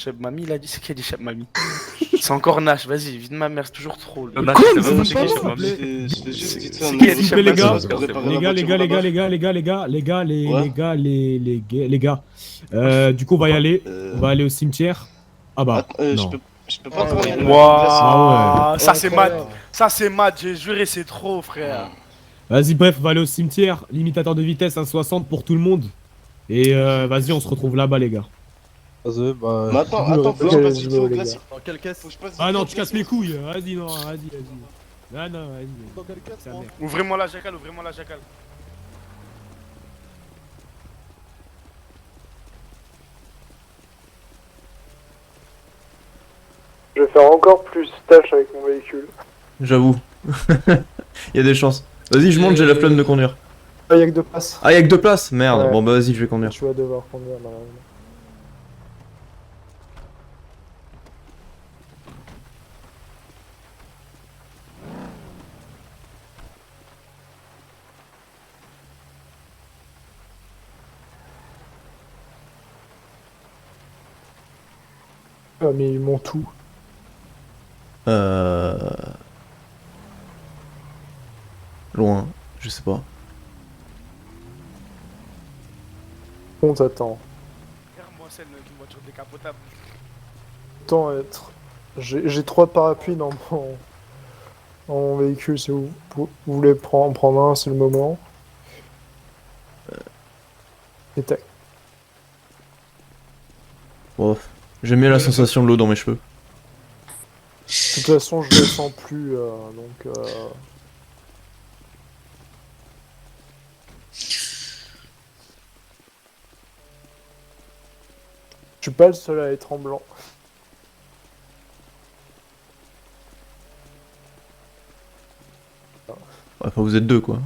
Cheb Mami, il a dit c'est qui a dit Cheb Mami? C'est encore Nash, vas-y, vide ma mère, c'est toujours trop. Nash, Quoi, c'est mais vraiment c'est c'est qui, pas Cheb moi. Mami? Je vais juste dire ça C'est en qui a niveau dit S'il vous plaît, Cheb les Mami? gars, c'est bon, c'est bon. les gars, les gars, les gars, les gars, les gars, les gars, les gars, Ouais. les gars, les gars. Du coup, on va y aller. On va aller au cimetière. Ah bah, Attends, non. je peux pas travailler là. Ah Wouah, ça c'est mad, ça c'est mad, j'ai juré, c'est trop, frère. Vas-y, bref, on va aller au cimetière. Limitateur de vitesse à 60 pour tout le monde. Et vas-y, on se retrouve là-bas, les gars. Vas-y, bah. Mais attends, faut que je passe vite fait au classique. Dans quelle caisse? Faut que je passe vite Ah fait non, au tu casses classique. mes couilles. Vas-y, non, vas-y, vas-y. Ah non, vas-y. Dans quelle caisse, Sa moi mère. Ouvrez-moi la jacal, ouvrez-moi la jacal. Je vais faire encore plus tâche avec mon véhicule. J'avoue. Il y a des chances. Vas-y, je monte, j'ai la flemme de conduire. Ah, y'a que 2 places. Ah, y'a que 2 places? Merde, Ouais. bon bah vas-y, je vais conduire. Tu vas devoir conduire malheureusement. Ah, mais ils m'ont tout. Loin, je sais pas. On t'attend. Regarde-moi celle d'une voiture décapotable. Autant être. J'ai 3 parapluies dans mon véhicule si vous voulez en prendre un, c'est le moment. Et tac. Bon, j'aime bien la sensation de l'eau dans mes cheveux. De toute façon, je le sens plus, donc. Je suis pas le seul à être tremblant. Enfin, vous êtes 2 quoi.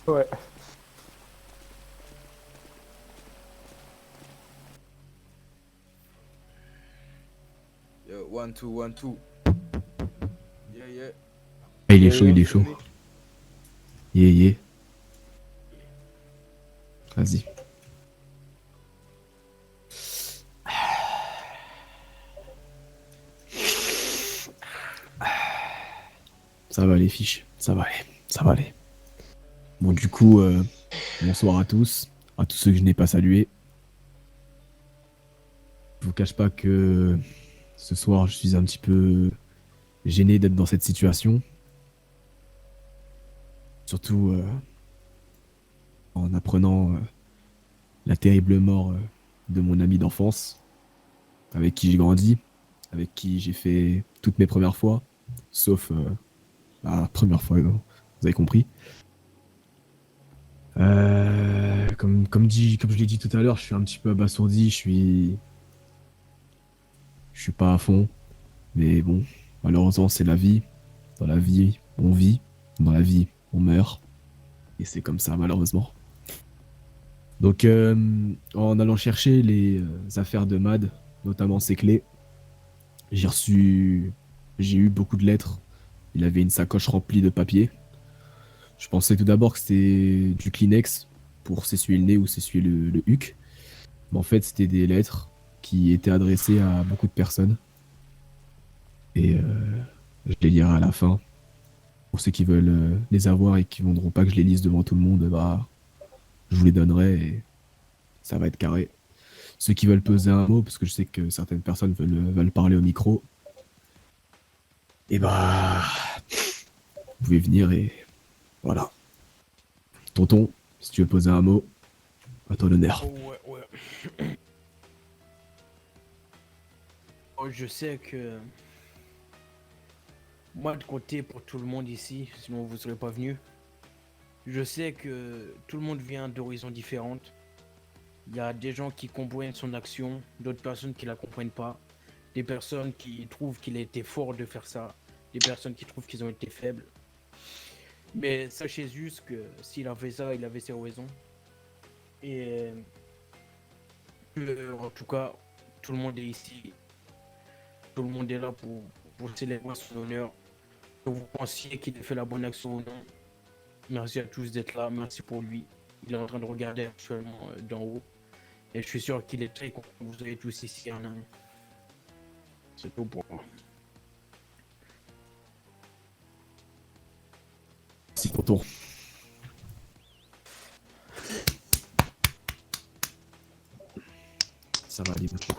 Ouais. Yo, 1, 2, 1, 2. Yeah, yeah. Ah, il est chaud, il est chaud. Yeah, yeah. Vas-y. Ça va les fiches, ça va aller, ça va aller. Bon du coup, bonsoir à tous ceux que je n'ai pas salués. Je vous cache pas que ce soir je suis un petit peu gêné d'être dans cette situation. Surtout en apprenant la terrible mort de mon ami d'enfance, avec qui j'ai grandi, avec qui j'ai fait toutes mes premières fois, sauf la première fois, vous avez compris. Comme je l'ai dit tout à l'heure, je suis un petit peu abasourdi, je suis pas à fond, mais bon, malheureusement c'est la vie. Dans la vie, on vit, dans la vie, on meurt, et c'est comme ça malheureusement. Donc, en allant chercher les affaires de Mad, notamment ses clés, j'ai eu beaucoup de lettres. Il avait une sacoche remplie de papiers. Je pensais tout d'abord que c'était du Kleenex pour s'essuyer le nez ou s'essuyer le huc. Mais en fait, c'était des lettres qui étaient adressées à beaucoup de personnes. Et je les lirai à la fin. Pour ceux qui veulent les avoir et qui ne voudront pas que je les lise devant tout le monde, bah, je vous les donnerai et ça va être carré. Ceux qui veulent peser un mot, parce que je sais que certaines personnes veulent parler au micro, et bah, vous pouvez venir et voilà. Tonton, si tu veux poser un mot, à ton honneur. Ouais. Oh, je sais que moi de côté pour tout le monde ici, sinon vous serez pas venu. Je sais que tout le monde vient d'horizons différentes. Il y a des gens qui comprennent son action, d'autres personnes qui la comprennent pas, des personnes qui trouvent qu'il a été fort de faire ça, des personnes qui trouvent qu'ils ont été faibles. Mais sachez juste que s'il a fait ça, il avait ses raisons. Et en tout cas, tout le monde est ici. Tout le monde est là pour célébrer son honneur. Que vous pensiez qu'il a fait la bonne action ou non. Merci à tous d'être là. Merci pour lui. Il est en train de regarder actuellement d'en haut. Et je suis sûr qu'il est très content que vous soyez tous ici. Hein. C'est tout pour moi. C'est ton tour. Ça va aller maintenant.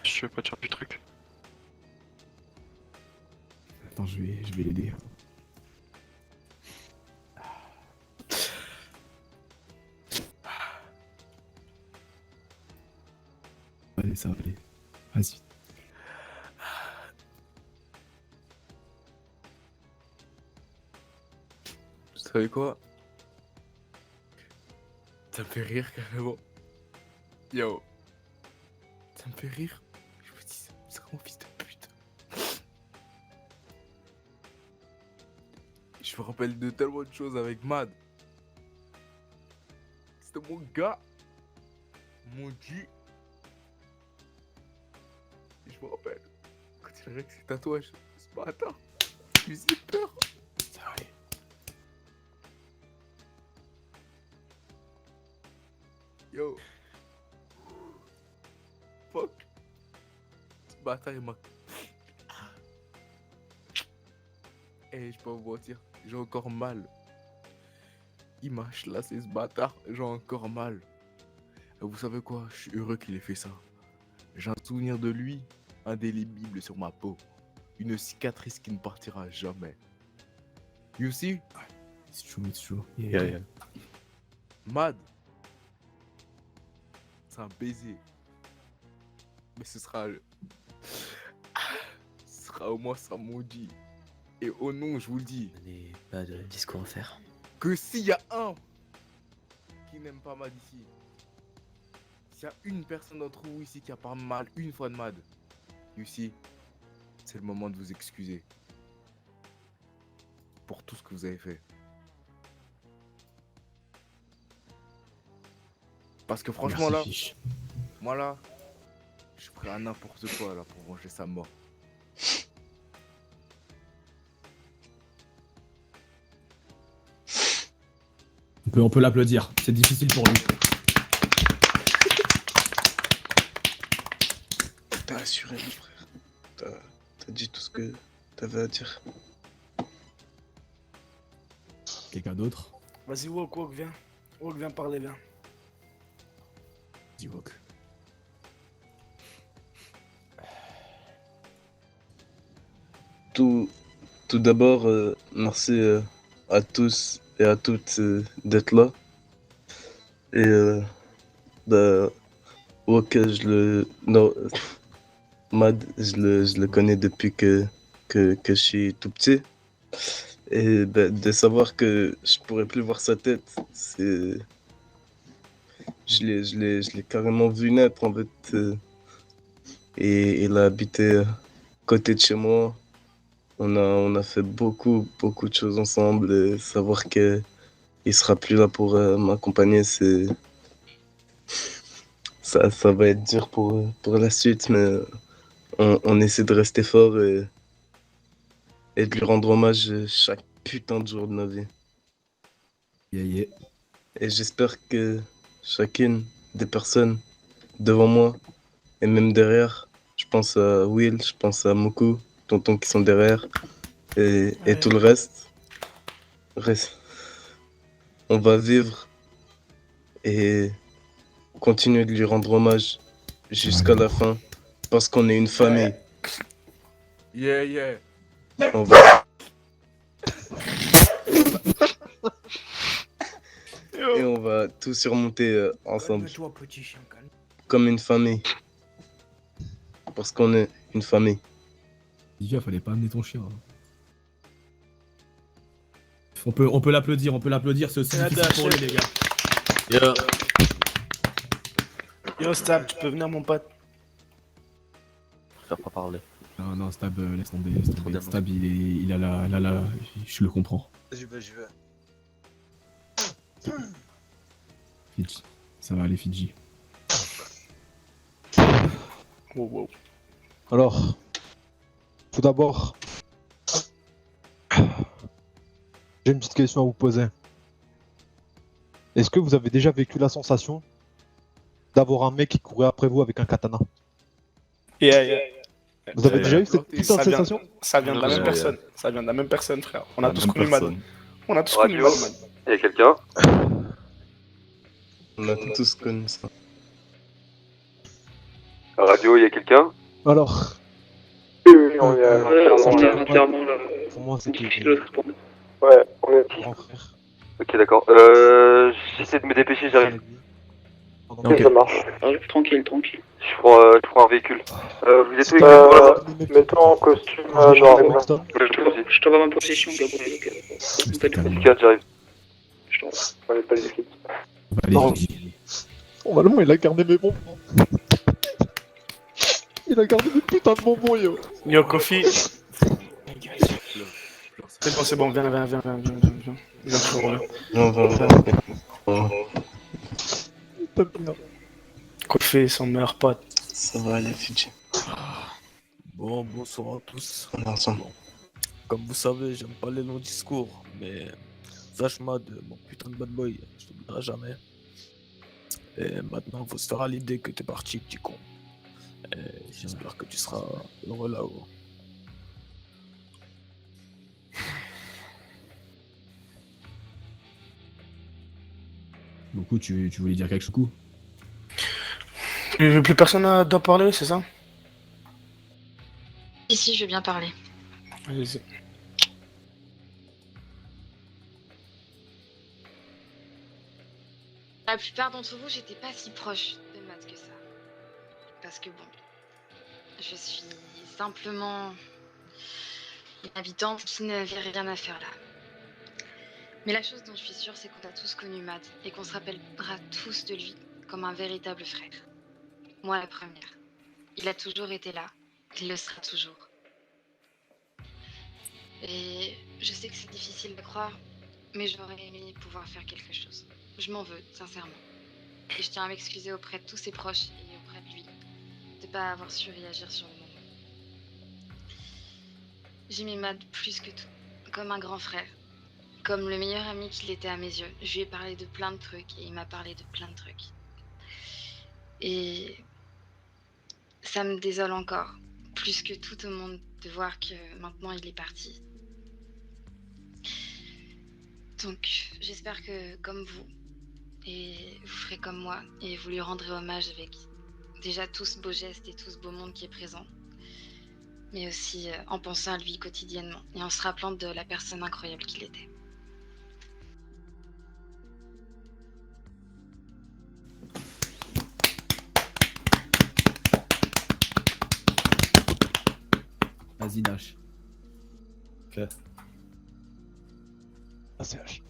Je vais pas te faire du truc. Attends, je vais l'aider. Allez, ça va aller. Vas-y. Vous savez quoi? Ça me fait rire carrément. Yo. Ça me fait rire. Je me dis, c'est mon fils de pute. Je me rappelle de tellement de choses avec Mad. C'était mon gars. Mon G. Et je me rappelle. Quand il a avec ses tatouages, ce bâtard. Je lui ai peur. Ça va aller. Yo. Fuck. Ce bâtard il m'a... Eh, je peux pas vous mentir, j'ai encore mal. Il m'a chlassé ce bâtard, j'ai encore mal. Et vous savez quoi, je suis heureux qu'il ait fait ça. J'ai un souvenir de lui, indélébile sur ma peau. Une cicatrice qui ne partira jamais. You see? It's true, it's true. Yeah. Mad. C'est un baiser. Mais ce sera au moins ça maudit. Et au nom, je vous le dis, Je n'ai pas de discours à faire. que s'il y a un qui n'aime pas Mad ici, s'il y a une personne d'entre vous ici qui a pas mal une fois de Mad, you see, c'est le moment de vous excuser. Pour tout ce que vous avez fait. Parce que franchement Merci, là, Fiche. moi là, je suis prêt à n'importe quoi là pour venger sa mort. On peut l'applaudir. C'est difficile pour lui. T'as assuré, mon frère. T'as dit tout ce que t'avais à dire. Quelqu'un d'autre? Vas-y, Wok, viens. Wok, viens parler, viens. Dis Wok. Tout d'abord, merci à tous et à toutes d'être là. Et ok, Mad, je le connais depuis que je suis tout petit. Et de savoir que je pourrais plus voir sa tête, c'est... Je l'ai carrément vu naître en fait. Et il a habité à côté de chez moi. On a fait beaucoup de choses ensemble. Et savoir qu'il sera plus là pour m'accompagner, c'est... Ça va être dur pour la suite, mais on essaie de rester fort et de lui rendre hommage chaque putain de jour de notre vie. Yeah. Et j'espère que chacune des personnes devant moi et même derrière, je pense à Will, je pense à Moku, tonton qui sont derrière et tout le reste, on va vivre et continuer de lui rendre hommage jusqu'à la fin parce qu'on est une famille. Yeah. On va... Et on va tout surmonter ensemble. Calme-toi, petit chien, calme. Comme une famille. Parce qu'on est une famille. Livia, fallait pas amener ton chien. Hein. On peut l'applaudir, c'est aussi difficile pour lui, les gars. Yo, Stab, tu peux venir, mon pote. Je préfère pas parler. Non, Stab, laisse tomber. Trop d'amour. Stab, il a la... Je le comprends. J'y vais. Fidji. Ça va aller, Fidji. Wow. Alors, tout d'abord, J'ai une petite question à vous poser. Est-ce que vous avez déjà vécu la sensation d'avoir un mec qui courait après vous avec un katana? Yeah. Vous avez déjà eu cette putain de Ça vient, sensation? ça vient de la même Ouais, personne. Ça vient de la même personne, frère. On a La tous même connu Mad. personne. On a tous connu Radio. Mad. Y'a quelqu'un? On a tous connu ça. Radio, y'a quelqu'un? Alors, Oui, on est entièrement là. pour moi, c'était Ouais, on est grand frère. Ok, d'accord. J'essaie de me dépêcher, j'arrive. Ok. ça marche. Tranquille. Je prends un véhicule. Vous êtes où exactement? Mets-toi en costume, genre. Je te vois ma position, Gabriel. C'était calme. 4, j'arrive. On est pas les flics. Allez, Oh, Allemand, il a gardé mes bonbons. Il a gardé mes putains de bonbons, yo. Yo, Kofi. C'est bon, viens. Viens, je reviens. T'as bien. Kofi, son meilleur pote. Ça va aller, Fidji. Bon, bonsoir à tous. On est ensemble. Comme vous savez, j'aime pas les longs discours, mais sache Mad, mon putain de bad boy, je t'oublierai jamais. Et maintenant, faut se faire à l'idée que t'es parti, petit con. Et j'espère que tu seras heureux là-haut. Beaucoup, tu voulais dire quelque chose? Plus personne doit parler, c'est ça? Ici, je vais bien parler. Allez-y. La plupart d'entre vous, j'étais pas si proche de Matt que ça. Parce que bon, je suis simplement une habitante qui n'avait rien à faire là. Mais la chose dont je suis sûre, c'est qu'on a tous connu Matt et qu'on se rappellera tous de lui comme un véritable frère. Moi la première. Il a toujours été là, il le sera toujours. Et je sais que c'est difficile de croire, mais j'aurais aimé pouvoir faire quelque chose. Je m'en veux, sincèrement. Et je tiens à m'excuser auprès de tous ses proches et auprès de lui de pas avoir su réagir sur le moment. J'aimais Mad plus que tout, comme un grand frère, comme le meilleur ami qu'il était à mes yeux. Je lui ai parlé de plein de trucs et il m'a parlé de plein de trucs. Et ça me désole encore, plus que tout au monde, de voir que maintenant il est parti. Donc j'espère que comme vous, et vous ferez comme moi, et vous lui rendrez hommage avec déjà tout ce beau geste et tout ce beau monde qui est présent, mais aussi en pensant à lui quotidiennement, et en se rappelant de la personne incroyable qu'il était. Vas-y, Nash. Ok. ACH.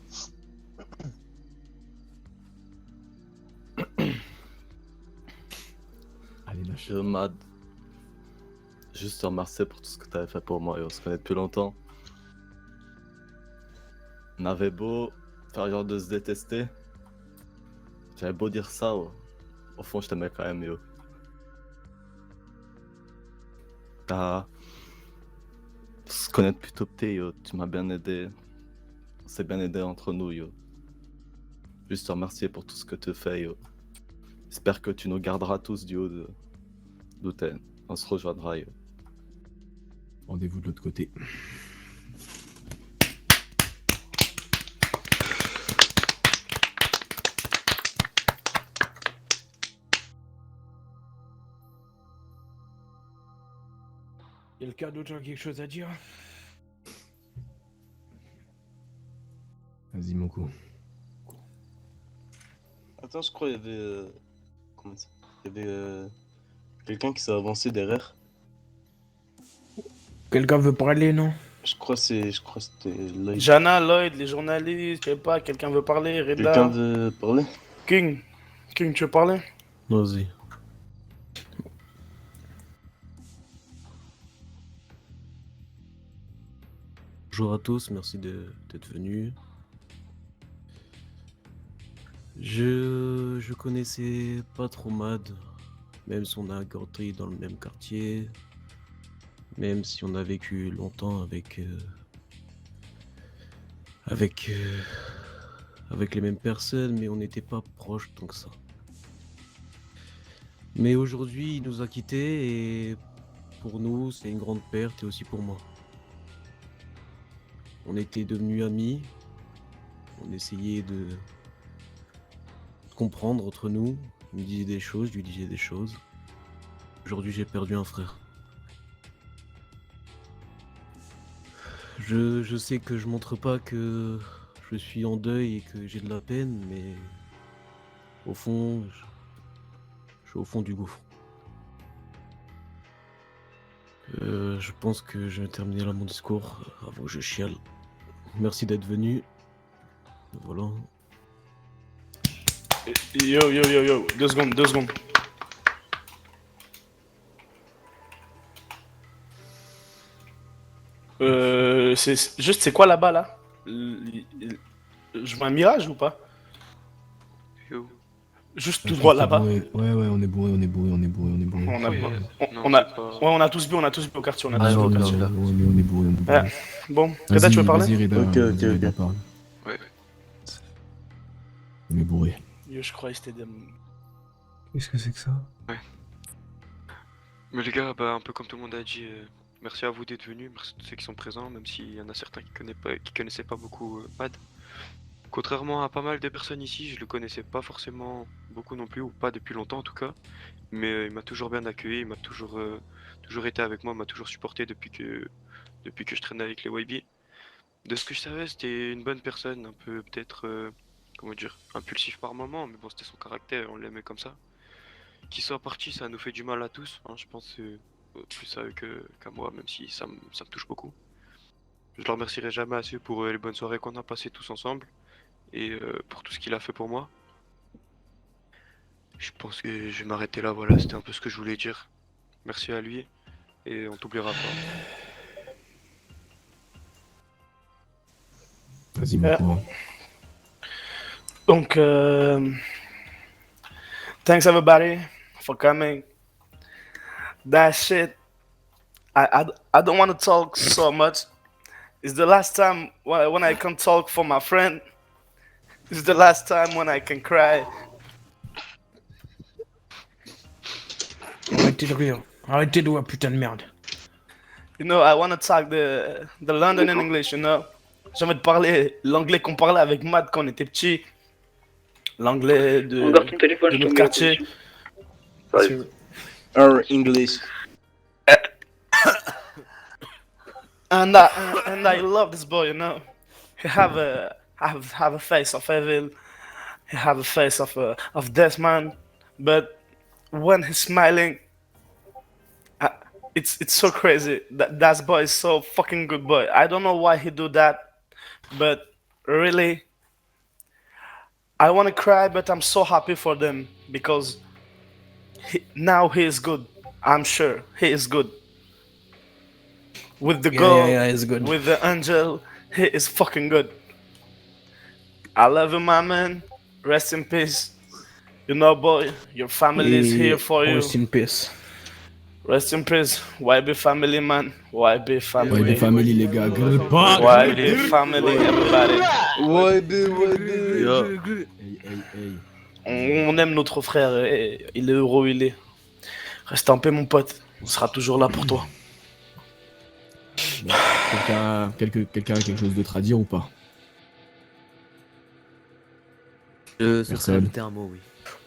Allez, Nash. Yo, Mad. Juste te remercier pour tout ce que t'avais fait pour moi et on se connaît depuis longtemps. On avait beau faire genre de se détester. J'avais beau dire ça, au fond je t'aimais quand même, yo. T'as... Se connaître plutôt petit, yo. Tu m'as bien aidé. On s'est bien aidé entre nous, yo. Juste te remercier pour tout ce que tu fais, yo. J'espère que tu nous garderas tous du haut d'où t'es. On se rejoindra, yo. Rendez-vous de l'autre côté. Quelqu'un d'autre a quelque chose à dire? Vas-y, mon coup. Attends, je crois qu'il y avait. Comment ça? Il y avait quelqu'un qui s'est avancé derrière. Quelqu'un veut parler, non? Je crois que c'était Lloyd. Jana, Lloyd, les journalistes, je sais pas, quelqu'un veut parler, Reda. Quelqu'un veut parler? King, tu veux parler? Vas-y. Bonjour à tous, merci d'être venus. Je connaissais pas trop Mad, même si on a grandi dans le même quartier, même si on a vécu longtemps avec les mêmes personnes, mais on n'était pas proches tant que ça. Mais aujourd'hui, il nous a quittés et pour nous, c'est une grande perte et aussi pour moi. On était devenus amis, on essayait de comprendre entre nous, il me disait des choses, je lui disais des choses. Aujourd'hui, j'ai perdu un frère. Je sais que je montre pas que je suis en deuil et que j'ai de la peine, mais au fond, je suis au fond du gouffre. Je pense que je vais terminer là mon discours avant que je chiale. Merci d'être venu. Voilà. Yo, 2 secondes. C'est quoi là-bas là? Je vois un mirage ou pas? Juste tout droit là-bas. Ouais, on est bourré. On a tous bu au quartier. On est bourré. Bon, Reda, tu veux parler? Vas-y, Reda, Ok. parle. Ouais. On est bourré. Yo, je crois que c'était des... Qu'est-ce que c'est que ça? Ouais. Mais les gars, un peu comme tout le monde a dit, merci à vous d'être venus, merci à tous ceux qui sont présents, même s'il y en a certains qui connaissaient pas beaucoup Mad. Contrairement à pas mal de personnes ici, je le connaissais pas forcément beaucoup non plus, ou pas depuis longtemps en tout cas. Mais il m'a toujours bien accueilli, il m'a toujours été avec moi, m'a toujours supporté depuis que je traînais avec les YB. De ce que je savais, c'était une bonne personne, un peu peut-être, comment dire, impulsif par moment, mais bon, c'était son caractère, on l'aimait comme ça. Qu'il soit parti, ça nous fait du mal à tous, hein, je pense plus à eux qu'à moi, même si ça me touche beaucoup. Je le remercierai jamais assez pour les bonnes soirées qu'on a passées tous ensemble, et pour tout ce qu'il a fait pour moi. Je pense que je vais m'arrêter là, voilà, c'était un peu ce que je voulais dire. Merci à lui, et on t'oubliera pas. Vas-y, mon Donc, thanks everybody for coming. That shit, I don't want to talk so much. It's the last time when I can talk for my friend. It's the last time when I can cry. Arrêtez de rire. Arrêtez de rire, putain de merde. You know, I want to talk the London in English, you know. J'ai envie de parler l'anglais qu'on parlait avec Matt quand on était petit. L'anglais de notre quartier. Our English. And I love this boy, you know. He have a face of evil. He have a face of death, man. But when he's smiling, it's so crazy. That boy is so fucking good boy. I don't know why he do that, but really, I want to cry, but I'm so happy for them because now he is good. I'm sure he is good. With the girl, he's good. with the angel, he is fucking good. I love you, my man. Rest in peace. You know, boy, your family is here for you. Rest in peace. Rest in peace. YB family, man. YB family. YB family, les gars. YB family, everybody. YB. On aime notre frère. Et il est heureux où il est. Reste en paix, mon pote. On sera toujours là pour toi. Quelqu'un a quelque chose d'autre à dire ou pas? Je souhaiterais ajouter un mot, oui.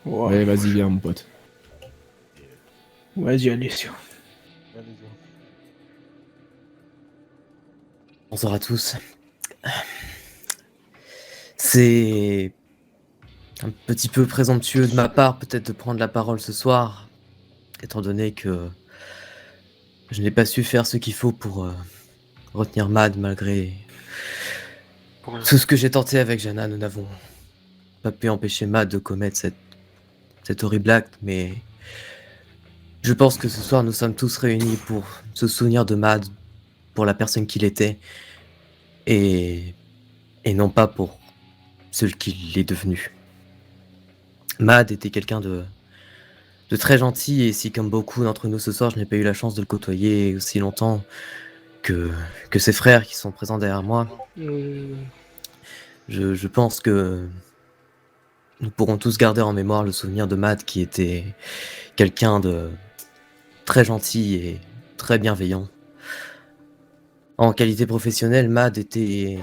Ouais, vas-y, viens, mon pote. Vas-y, Alessio. Bonsoir à tous. C'est un petit peu présomptueux de ma part, peut-être, de prendre la parole ce soir, étant donné que je n'ai pas su faire ce qu'il faut pour retenir Mad, malgré tout ce que j'ai tenté avec Jana. Nous n'avons pas pu empêcher Mad de commettre cet horrible acte, mais je pense que ce soir nous sommes tous réunis pour se souvenir de Mad, pour la personne qu'il était, et non pas pour ce qu'il est devenu. Mad était quelqu'un de très gentil, et si, comme beaucoup d'entre nous ce soir, je n'ai pas eu la chance de le côtoyer aussi longtemps que ses frères qui sont présents derrière moi, Je pense que nous pourrons tous garder en mémoire le souvenir de Matt qui était quelqu'un de très gentil et très bienveillant. En qualité professionnelle, Matt était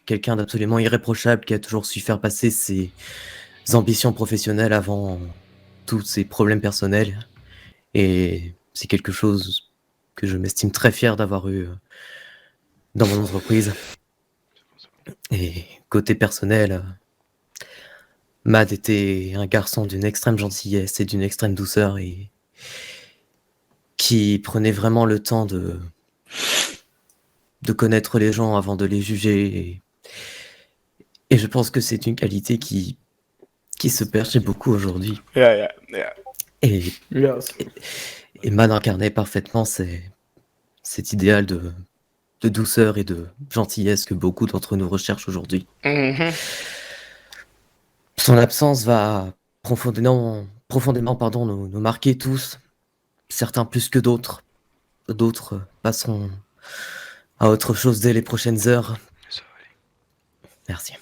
quelqu'un d'absolument irréprochable qui a toujours su faire passer ses ambitions professionnelles avant tous ses problèmes personnels. Et c'est quelque chose que je m'estime très fier d'avoir eu dans mon entreprise. Et côté personnel, Mad était un garçon d'une extrême gentillesse et d'une extrême douceur et qui prenait vraiment le temps de connaître les gens avant de les juger. Et je pense que c'est une qualité qui se perd chez beaucoup aujourd'hui. Yeah. Et, Yes. et Mad incarnait parfaitement cet idéal de douceur et de gentillesse que beaucoup d'entre nous recherchent aujourd'hui. Mhm. Son absence va profondément nous marquer tous, certains plus que d'autres. D'autres passeront à autre chose dès les prochaines heures. Merci.